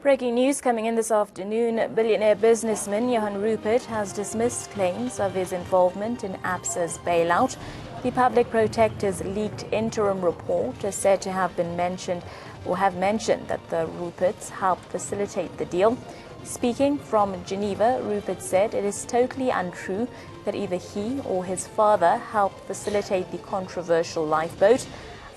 Breaking news coming in this afternoon. Billionaire businessman Johan Rupert has dismissed claims of his involvement in Absa's bailout. The public protector's leaked interim report is said to have mentioned that the Ruperts helped facilitate the deal. Speaking from Geneva, Rupert said it is totally untrue that either he or his father helped facilitate the controversial lifeboat.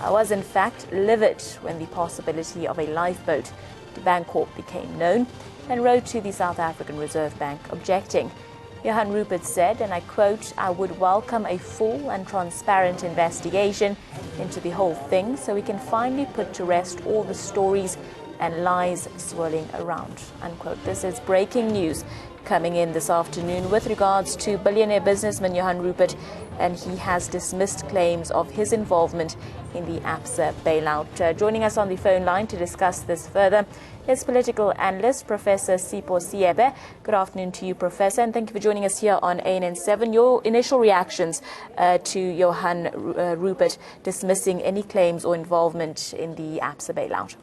I was in fact livid when the possibility of a lifeboat to Bangkok became known, and wrote to the South African Reserve Bank objecting. Johan Rupert said, and I quote, "I would welcome a full and transparent investigation into the whole thing so we can finally put to rest all the stories and lies swirling around," unquote. This is breaking news coming in this afternoon with regards to billionaire businessman Johan Rupert, and he has dismissed claims of his involvement in the Absa bailout. Joining us on the phone line to discuss this further is political analyst Professor Sipho Siebe. Good afternoon to you, Professor, and thank you for joining us here on ANN7. Your initial reactions to Johan Rupert dismissing any claims or involvement in the Absa bailout?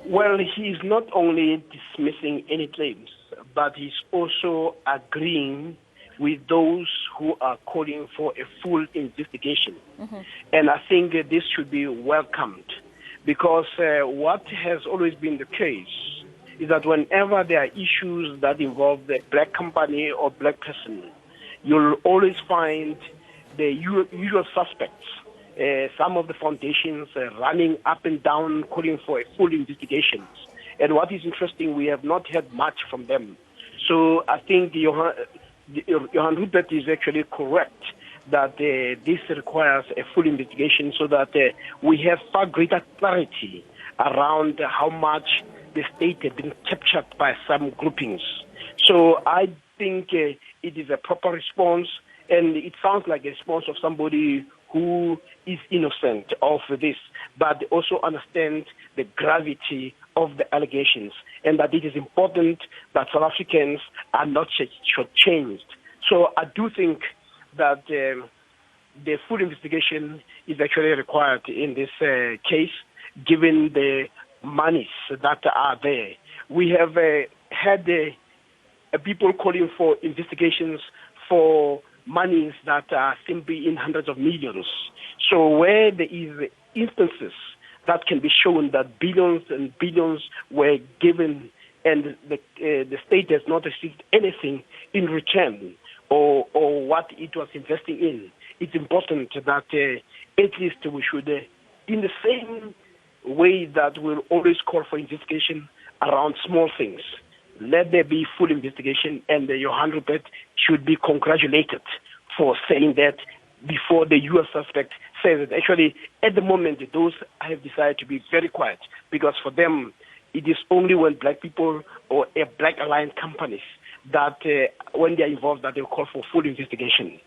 Well, he's not only dismissing any claims, but he's also agreeing with those who are calling for a full investigation. And I think this should be welcomed, because what has always been the case is that whenever there are issues that involve the black company or black person, you'll always find the usual suspects. Some of the foundations running up and down calling for a full investigation. And what is interesting, we have not heard much from them. So I think Johan Rupert is actually correct that this requires a full investigation so that we have far greater clarity around how much the state has been captured by some groupings. So I think it is a proper response, and it sounds like a response of somebody who is innocent of this, but also understand the gravity of the allegations, and that it is important that South Africans are not shortchanged. So I do think that the full investigation is actually required in this case, given the monies that are there. We have had people calling for investigations for monies that are simply in hundreds of millions. So where there is instances that can be shown that billions and billions were given and the state has not received anything in return or what it was investing in, it's important that at least we should, in the same way that we'll always call for investigation around small things, let there be full investigation, and Johan Rupert should be congratulated for saying that before the U.S. suspect says it. Actually, at the moment, those have decided to be very quiet, because for them, it is only when black people or black aligned companies that when they're involved, that they'll call for full investigation.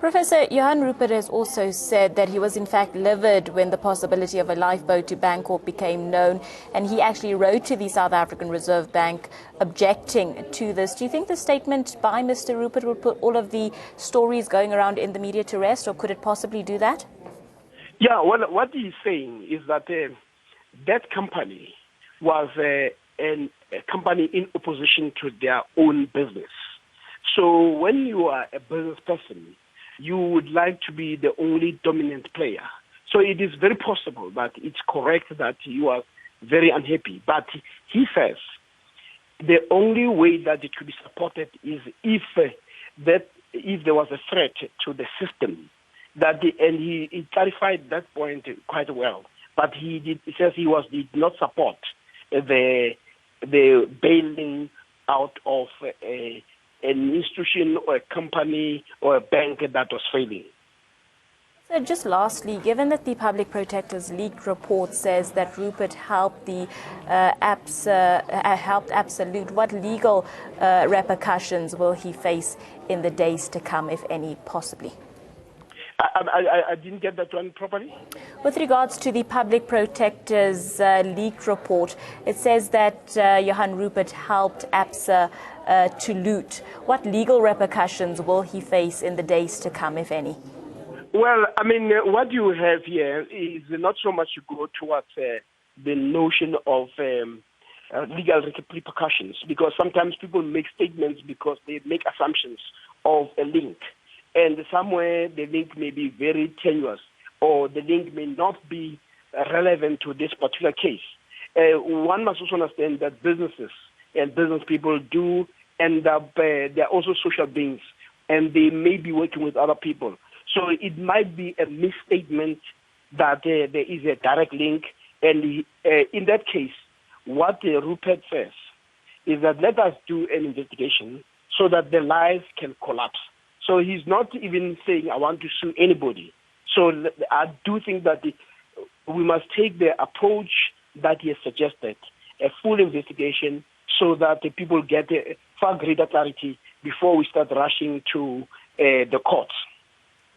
Professor, Johan Rupert has also said that he was in fact livid when the possibility of a lifeboat to Bangkok became known, and he actually wrote to the South African Reserve Bank objecting to this. Do you think the statement by Mr. Rupert will put all of the stories going around in the media to rest, or could it possibly do that? Yeah, well, what he's saying is that that company was a company in opposition to their own business. So when you are a business person, you would like to be the only dominant player. So it is very possible that it's correct that you are very unhappy. But he says the only way that it could be supported is if there was a threat to the system. And he clarified that point quite well. But he says he did not support the bailing out of an institution or a company or a bank that was failing. So just lastly, given that the public protector's leaked report says that Rupert helped Absa loot, what legal repercussions will he face in the days to come, if any, possibly? I didn't get that one properly. With regards to the public protector's leaked report, it says that Johan Rupert helped Absa to loot. What legal repercussions will he face in the days to come, if any? Well, I mean, what you have here is not so much to go towards the notion of legal repercussions, because sometimes people make statements because they make assumptions of a link, and somewhere the link may be very tenuous, or the link may not be relevant to this particular case. One must also understand that businesses and business people do end up, they're also social beings, and they may be working with other people. So it might be a misstatement that there is a direct link, and in that case, what Rupert says is that let us do an investigation so that the lies can collapse. So he's not even saying, I want to sue anybody. So I do think that we must take the approach that he has suggested, a full investigation, so that the people get far greater clarity before we start rushing to the courts.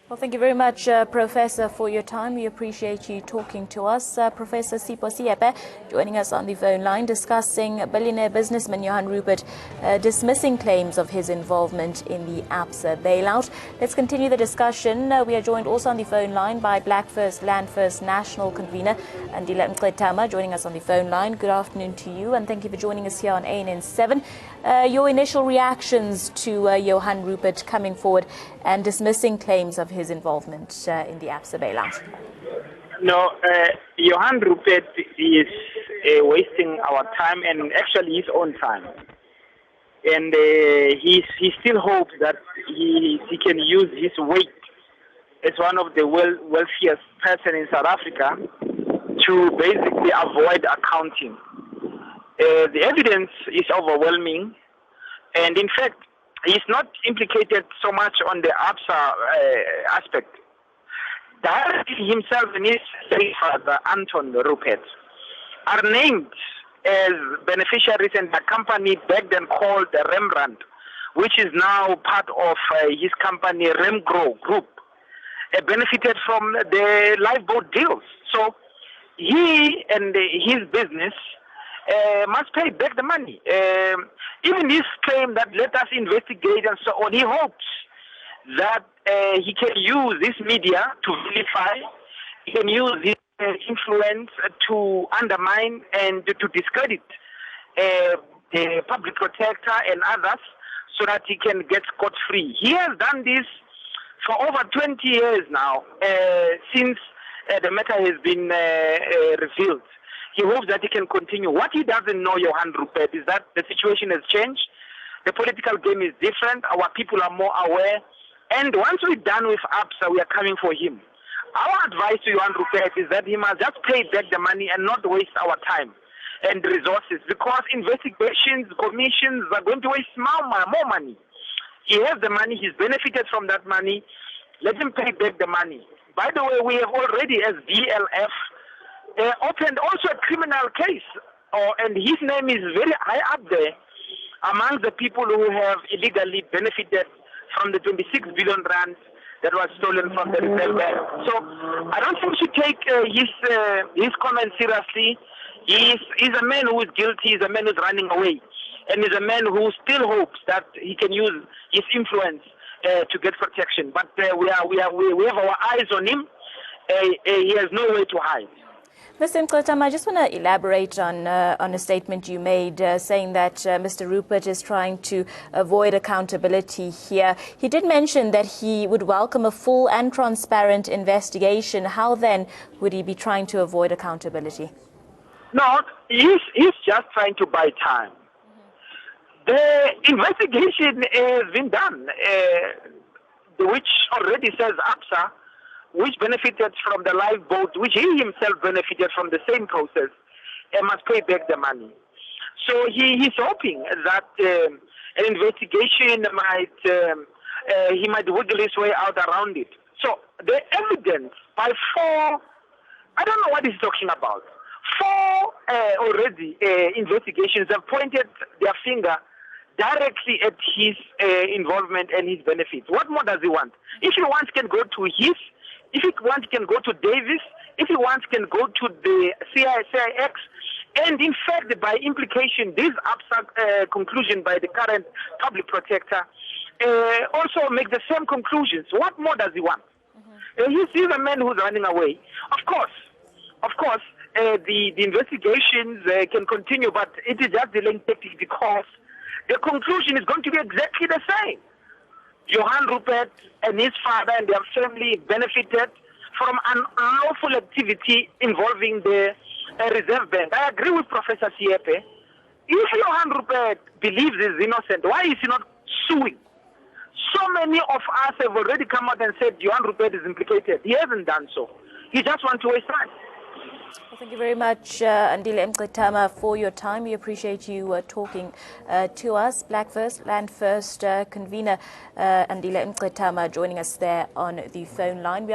Well, thank you very much, Professor, for your time. We appreciate you talking to us. Professor Sipho Siepe joining us on the phone line, discussing billionaire businessman Johan Rupert dismissing claims of his involvement in the Absa bailout. Let's continue the discussion. We are joined also on the phone line by Black First, Land First National Convener Andile Mqetama joining us on the phone line. Good afternoon to you, and thank you for joining us here on ANN7. Your initial reactions to Johan Rupert coming forward and dismissing claims of his involvement in the Absa bailout? No, Johan Rupert is wasting our time and actually his own time. And he still hopes that he can use his weight as one of the wealthiest person in South Africa to basically avoid accounting. The evidence is overwhelming, and in fact, he's not implicated so much on the Absa aspect. Directly himself and his father, Anton Rupert, are named as beneficiaries, and the company back then called the Rembrandt, which is now part of his company Remgro Group, benefited from the lifeboat deals. So he and his business must pay back the money. Even his claim that let us investigate and so on, he hopes that he can use this media to vilify, he can use his influence to undermine and to discredit the public protector and others so that he can get scot-free. He has done this for over 20 years now, since the matter has been revealed. He hopes that he can continue. What he doesn't know, Johan Rupert, is that the situation has changed. The political game is different. Our people are more aware. And once we're done with Absa, we are coming for him. Our advice to Johan Rupert is that he must just pay back the money and not waste our time and resources, because investigations, commissions are going to waste more money. He has the money. He's benefited from that money. Let him pay back the money. By the way, we have already, as DLF, opened also a criminal case, and his name is very high up there among the people who have illegally benefited from the 26 billion rand that was stolen from the Reserve Bank. So I don't think we should take his comments seriously. He's a man who is guilty. He's a man who's running away, and he's a man who still hopes that he can use his influence to get protection. But we have our eyes on him. He has no way to hide. Mr. Mqetama, I just want to elaborate on a statement you made saying that Mr. Rupert is trying to avoid accountability here. He did mention that he would welcome a full and transparent investigation. How then would he be trying to avoid accountability? No, he's just trying to buy time. The investigation has been done, which already says Absa, which benefited from the lifeboat, which he himself benefited from the same process, and must pay back the money. So he's hoping that an investigation he might wiggle his way out around it. So the evidence by four, I don't know what he's talking about. Four already investigations have pointed their finger directly at his involvement and his benefits. What more does he want? If he wants, can go to his. If he wants, can go to Davis. If he wants, can go to the CIX. And in fact, by implication, this Absa conclusion by the current public protector also make the same conclusions. What more does he want? He's a man who's running away. Of course, the investigations can continue, but it is just delaying tactics because the conclusion is going to be exactly the same. Johan Rupert and his father and their family benefited from an unlawful activity involving the Reserve Bank. I agree with Professor Siepe. If Johan Rupert believes he's innocent, why is he not suing? So many of us have already come out and said Johan Rupert is implicated. He hasn't done so. He just wants to waste time. Well, thank you very much, Andile Mqetama, for your time. We appreciate you talking to us. Black First, Land First convener Andile Mqetama joining us there on the phone line.